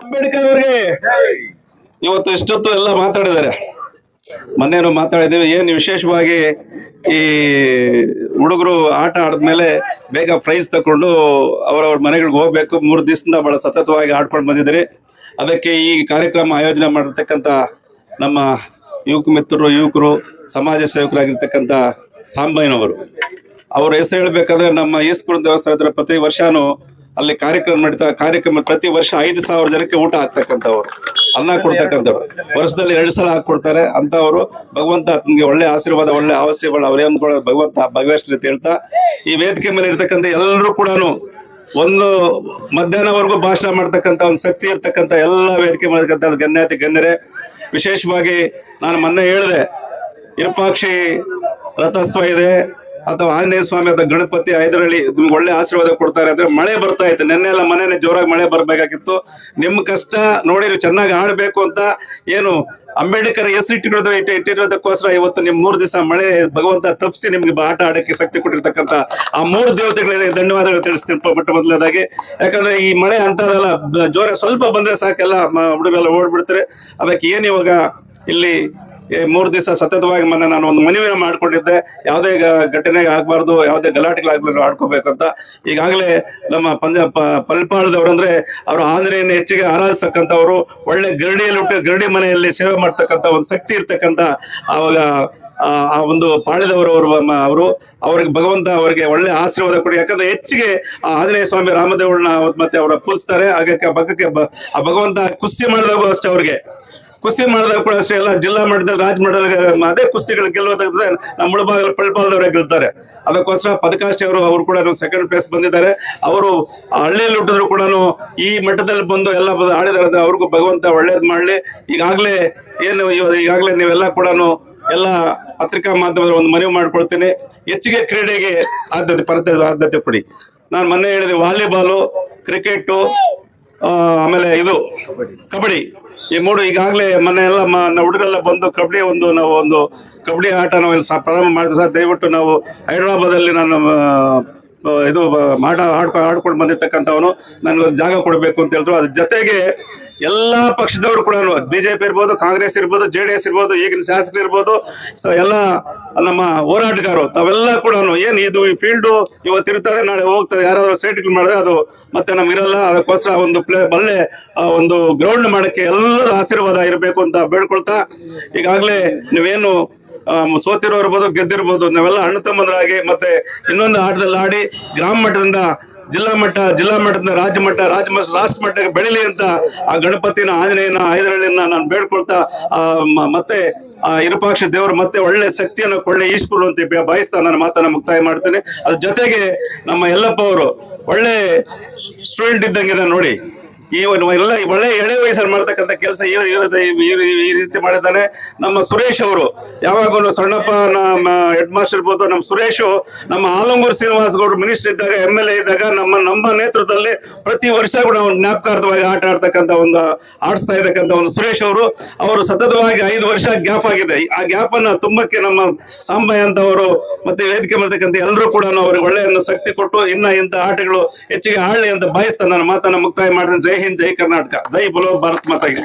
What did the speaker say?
ಅಂಬೇಡ್ಕರ್ ಅವರಿಗೆ ಇವತ್ತು ಇಷ್ಟೊತ್ತು ಎಲ್ಲ ಮಾತಾಡಿದ್ದಾರೆ. ಮೊನ್ನೆನೂ ಮಾತಾಡಿದ್ದೀವಿ. ಏನು ವಿಶೇಷವಾಗಿ ಈ ಹುಡುಗರು ಆಟ ಆಡಿದ್ಮೇಲೆ ಬೇಗ ಪ್ರೈಸ್ ತಕೊಂಡು ಅವರವ್ರ ಮನೆಗಳಿಗೆ ಹೋಗ್ಬೇಕು. 3 ದಿವಸದಿಂದ ಬಹಳ ಸತತವಾಗಿ ಆಡ್ಕೊಂಡು ಬಂದಿದ್ದಾರೆ. ಅದಕ್ಕೆ ಈ ಕಾರ್ಯಕ್ರಮ ಆಯೋಜನೆ ಮಾಡಿರ್ತಕ್ಕಂಥ ನಮ್ಮ ಯುವಕರು ಸಮಾಜ ಸೇವಕರಾಗಿರ್ತಕ್ಕಂಥ ಸಾಂಬಯ್ಯನವರು, ಅವ್ರ ಹೆಸರು ಹೇಳ್ಬೇಕಂದ್ರೆ ನಮ್ಮ ಈಸ್ಪುರ ದೇವಸ್ಥಾನ ಹತ್ರ ಪ್ರತಿ ವರ್ಷನೂ ಅಲ್ಲಿ ಕಾರ್ಯಕ್ರಮ ಪ್ರತಿ ವರ್ಷ 5,000 ಜನಕ್ಕೆ ಊಟ ಹಾಕ್ತಕ್ಕಂಥವ್ರು, ಅನ್ನ ಕೊಡ್ತಕ್ಕಂಥವ್ರು. ವರ್ಷದಲ್ಲಿ 2 ಸಲ ಹಾಕೊಡ್ತಾರೆ ಅಂತವ್ರು. ಭಗವಂತ ನಿಮ್ಗೆ ಒಳ್ಳೆ ಆಶೀರ್ವಾದ, ಒಳ್ಳೆ ಅವಶ್ಯಗಳು ಅವ್ರೇನು ಕೂಡ ಭಗವಂತ ಭಾಗವಹಿಸ್ಲಿ ಅಂತ ಹೇಳ್ತಾ, ಈ ವೇದಿಕೆ ಮೇಲೆ ಇರ್ತಕ್ಕಂಥ ಎಲ್ಲರೂ ಕೂಡ ಒಂದು ಮಧ್ಯಾಹ್ನವರೆಗೂ ಭಾಷಣ ಮಾಡ್ತಕ್ಕಂಥ ಒಂದು ಶಕ್ತಿ ಇರ್ತಕ್ಕಂಥ ಎಲ್ಲ ವೇದಿಕೆ ಮಾಡತಕ್ಕಂಥ ಗಣ್ಯರೇ. ವಿಶೇಷವಾಗಿ ನಾನು ಮೊನ್ನೆ ಹೇಳಿದೆ, ವಿರೂಪಾಕ್ಷಿ ರಥೋತ್ಸವ ಇದೆ ಅಥವಾ ಆಂಜನೇಯ ಸ್ವಾಮಿ ಅಥವಾ ಗಣಪತಿ ಐದರಳ್ಳಿ ನಿಮ್ಗೆ ಒಳ್ಳೆ ಆಶೀರ್ವಾದ ಕೊಡ್ತಾರೆ ಅಂದ್ರೆ ಮಳೆ ಬರ್ತಾ ಇತ್ತು. ನೆನ್ನೆಲ್ಲ ಮನೆಯೇ ಜೋರಾಗಿ ಮಳೆ ಬರ್ಬೇಕಾಗಿತ್ತು. ನಿಮ್ ಕಷ್ಟ ನೋಡಿ ನೀವು ಚೆನ್ನಾಗಿ ಆಡ್ಬೇಕು ಅಂತ ಏನು ಅಂಬೇಡ್ಕರ್ ಇಟ್ಟಿರೋದಕ್ಕೋಸ್ಕರ ಇವತ್ತು ನಿಮ್ 3 ದಿವಸ ಮಳೆ ಭಗವಂತ ತಪ್ಪಿಸಿ ನಿಮ್ಗೆ ಆಟ ಆಡಕ್ಕೆ ಶಕ್ತಿ ಕೊಟ್ಟಿರ್ತಕ್ಕಂಥ ಆ 3 ದೇವತೆಗಳಿಗೆ ಧನ್ಯವಾದಗಳು ತಿಳಿಸ್ತೀನಿ ಮೊದಲನೇದಾಗಿ. ಯಾಕಂದ್ರೆ ಈ ಮಳೆ ಅಂತದಲ್ಲ, ಜೋರ ಸ್ವಲ್ಪ ಬಂದ್ರೆ ಸಾಕೆಲ್ಲ ಹುಡುಗರೆಲ್ಲ ಓಡ್ಬಿಡ್ತಾರೆ. ಅದಕ್ಕೆ ಏನ್ ಇವಾಗ ಇಲ್ಲಿ 3 ದಿವಸ ಸತತವಾಗಿ ಮೊನ್ನೆ ನಾನು ಒಂದು ಮನವಿಯನ್ನು ಮಾಡ್ಕೊಂಡಿದ್ದೆ, ಯಾವುದೇ ಘಟನೆ ಆಗ್ಬಾರ್ದು, ಯಾವುದೇ ಗಲಾಟೆಗಳಾಗ್ಬಾರ್ದು, ಆಡ್ಕೋಬೇಕಂತ. ಈಗಾಗಲೇ ನಮ್ಮ ಪಲ್ಪಾಳದವ್ರು ಅಂದ್ರೆ ಅವರು ಆಂಜನೇಯನ ಹೆಚ್ಚಿಗೆ ಆರಾಧಿಸ್ತಕ್ಕಂಥವ್ರು, ಒಳ್ಳೆ ಗರಡಿ ಮನೆಯಲ್ಲಿ ಸೇವೆ ಮಾಡ್ತಕ್ಕಂಥ ಒಂದು ಶಕ್ತಿ ಇರ್ತಕ್ಕಂಥ ಅವಾಗ ಆ ಒಂದು ಪಾಳ್ಯದವರು ಅವ್ರಿಗೆ ಭಗವಂತ ಅವರಿಗೆ ಒಳ್ಳೆ ಆಶೀರ್ವಾದ ಕೊಡಿ. ಯಾಕಂದ್ರೆ ಹೆಚ್ಚಿಗೆ ಆಂಜನೇಯ ಸ್ವಾಮಿ ರಾಮದೇವ್ರನ್ನ ಮತ್ತೆ ಅವರ ಪೂಜಿಸ್ತಾರೆ. ಹಾಗಾಗಿ ಆ ಭಗವಂತ ಕುಸ್ತಿ ಮಾಡಿದಾಗೂ ಅಷ್ಟೇ, ಅವ್ರಿಗೆ ಕುಸ್ತಿ ಮಾಡಿದಾಗ ಕೂಡ ಅಷ್ಟೇ ಎಲ್ಲ ಜಿಲ್ಲಾ ಮಟ್ಟದಲ್ಲಿ ರಾಜ್ಯ ಮಟ್ಟದಲ್ಲಿ ಅದೇ ಕುಸ್ತಿಗಳು ಗೆಲ್ಲುವುದಾದ್ರೆ ನಮ್ಮ ಮುಳಬಾಗಿಲು ಪಲ್ಪಾಳದವರೇ ಗೆಲ್ತಾರೆ. ಅದಕ್ಕೋಸ್ಕರ ಪದಕಾಷ್ಠಿ ಅವರು ಕೂಡ 2nd ಪ್ಲೇಸ್ ಬಂದಿದ್ದಾರೆ. ಅವರು ಹಳ್ಳಿಯಲ್ಲಿ ಹುಟ್ಟಿದ್ರು ಕೂಡ ಈ ಮಟ್ಟದಲ್ಲಿ ಬಂದು ಎಲ್ಲ ಆಡಿದಾರೆ. ಅವ್ರಿಗೂ ಭಗವಂತ ಒಳ್ಳೇದ್ ಮಾಡ್ಲಿ. ಈಗಾಗಲೇ ನೀವೆಲ್ಲ ಕೂಡ ಎಲ್ಲ ಪತ್ರಿಕಾ ಮಾಧ್ಯಮದಲ್ಲಿ ಒಂದು ಮನವಿ ಮಾಡ್ಕೊಳ್ತೀನಿ, ಹೆಚ್ಚಿಗೆ ಕ್ರೀಡೆಗೆ ಆದ್ಯತೆ ಕೊಡಿ. ನಾನು ಮೊನ್ನೆ ಹೇಳಿದೆ, ವಾಲಿಬಾಲು, ಕ್ರಿಕೆಟ್, ಆಮೇಲೆ ಇದು ಕಬಡ್ಡಿ, ಈ 3 ಈಗಾಗಲೇ ಮೊನ್ನೆ ಎಲ್ಲ ಹುಡುಗರೆಲ್ಲ ಬಂದು ನಾವು ಒಂದು ಕಬಡ್ಡಿ ಆಟ ನಾವು ಪ್ರಾರಂಭ ಮಾಡಿದ್ವಿ ಸರ್. ದಯವಿಟ್ಟು ನಾವು ಹೈದರಾಬಾದಲ್ಲಿ ನಾನು ಇದು ಆಡ್ಕೊಂಡು ಬಂದಿರ್ತಕ್ಕಂಥವನು, ನನಗೊಂದು ಜಾಗ ಕೊಡಬೇಕು ಅಂತ ಹೇಳಿದ್ರು. ಅದ್ರ ಜೊತೆಗೆ ಎಲ್ಲಾ ಪಕ್ಷದವರು ಕೂಡ, ಬಿಜೆಪಿ ಇರ್ಬೋದು, ಕಾಂಗ್ರೆಸ್ ಇರ್ಬೋದು, JDS ಇರ್ಬೋದು, ಈಗಿನ ಶಾಸಕರು ಇರ್ಬೋದು, ಸೊ ಎಲ್ಲ ನಮ್ಮ ಹೋರಾಟಗಾರರು ತಾವೆಲ್ಲ ಕೂಡ ಏನು ಇದು ಈ ಫೀಲ್ಡು ಇವತ್ತು ಇರ್ತದೆ, ನಾಳೆ ಹೋಗ್ತದೆ, ಯಾರಾದ್ರೂ ಸೈಟ್ಗಳು ಮಾಡಿದ್ರೆ ಅದು ಮತ್ತೆ ನಮ್ಗೆ ಇರಲ್ಲ. ಅದಕ್ಕೋಸ್ಕರ ಒಂದು ಒಳ್ಳೆ ಒಂದು ಗ್ರೌಂಡ್ ಮಾಡಕ್ಕೆ ಎಲ್ಲರ ಆಶೀರ್ವಾದ ಇರಬೇಕು ಅಂತ ಬೇಡ್ಕೊಳ್ತಾ, ಈಗಾಗಲೇ ನೀವೇನು ಸೋತಿರೋ ಇರ್ಬೋದು, ಗೆದ್ದಿರ್ಬೋದು, ನಾವೆಲ್ಲ ಅಣ್ಣ ತಮ್ಮಂದರಾಗಿ ಮತ್ತೆ ಇನ್ನೊಂದು ಆಟದಲ್ಲಿ ಆಡಿ ಗ್ರಾಮ ಮಟ್ಟದಿಂದ ಜಿಲ್ಲಾ ಮಟ್ಟದಿಂದ ರಾಜ್ಯ ಮಟ್ಟಕ್ಕೆ ಬೆಳಿಲಿ ಅಂತ ಆ ಗಣಪತಿನ, ಆಂಜನೇಯನ, ಐದರಳ್ಳಿನ ನಾನು ಬೇಡ್ಕೊಳ್ತಾ, ಮತ್ತೆ ವಿರೂಪಾಕ್ಷ ದೇವರು ಮತ್ತೆ ಒಳ್ಳೆ ಶಕ್ತಿಯನ್ನು ಕೊಳ್ಳೆ ಈಶ್ವರು ಅಂತ ಬಯಸ್ತಾ ನನ್ನ ಮಾತನ್ನ ಮುಕ್ತಾಯ ಮಾಡ್ತೇನೆ. ಅದ್ರ ಜೊತೆಗೆ ನಮ್ಮ ಯಲ್ಲಪ್ಪ ಅವರು ಒಳ್ಳೆ ಸ್ಟೂಡೆಂಟ್ ಇದ್ದಂಗೆ ನೋಡಿ, ಎಲ್ಲ ಒಳ್ಳೆ ಎಳೆ ವಯಸ್ಸಲ್ಲಿ ಮಾಡ್ತಕ್ಕಂಥ ಕೆಲಸ ಈ ರೀತಿ ಮಾಡಿದ್ದಾನೆ. ನಮ್ಮ ಸುರೇಶ್ ಅವರು ಯಾವಾಗಲೂ ಸಣ್ಣಪ್ಪ ಹೆಡ್ ಮಾಸ್ಟರ್ ಇರ್ಬೋದು, ನಮ್ಮ ಸುರೇಶು ನಮ್ಮ ಆಲಂಗೂರು ಶ್ರೀನಿವಾಸ್ ಗೌಡ್ರು ಮಿನಿಸ್ಟರ್ ಇದ್ದಾಗ, MLA ಇದ್ದಾಗ ನಮ್ಮ ನೇತೃತ್ವದಲ್ಲಿ ಪ್ರತಿ ವರ್ಷ ಕೂಡ ಒಂದು ಜ್ಞಾಪಕಾರ್ಥವಾಗಿ ಆಟ ಆಡಿಸ್ತಾ ಇರ್ತಕ್ಕಂಥ ಒಂದು ಸುರೇಶ್ ಅವರು ಸತತವಾಗಿ 5 ವರ್ಷ ಗ್ಯಾಪ್ ಆಗಿದೆ. ಆ ಗ್ಯಾಪ್ ಅನ್ನ ತುಂಬಕ್ಕೆ ನಮ್ಮ ಸಾಂಬಯ್ಯ ಅಂತವರು ಮತ್ತೆ ವೇದಿಕೆ ಮಾಡ್ತಕ್ಕಂಥ ಎಲ್ಲರೂ ಕೂಡ ಅವ್ರಿಗೆ ಒಳ್ಳೆಯ ಶಕ್ತಿ ಕೊಟ್ಟು ಇಂಥ ಆಟಗಳು ಹೆಚ್ಚಿಗೆ ಆಡಲಿ ಅಂತ ಬಯಸ್ತಾ ನನ್ನ ಮಾತನ್ನ ಮುಕ್ತಾಯ ಮಾಡ್ತೇನೆ. ಜೈ ಹಿಂದ್, ಜೈ ಕರ್ನಾಟಕ, ಜೈ ಬೋಲೋ ಭಾರತ್ ಮಾತಾಗೆ.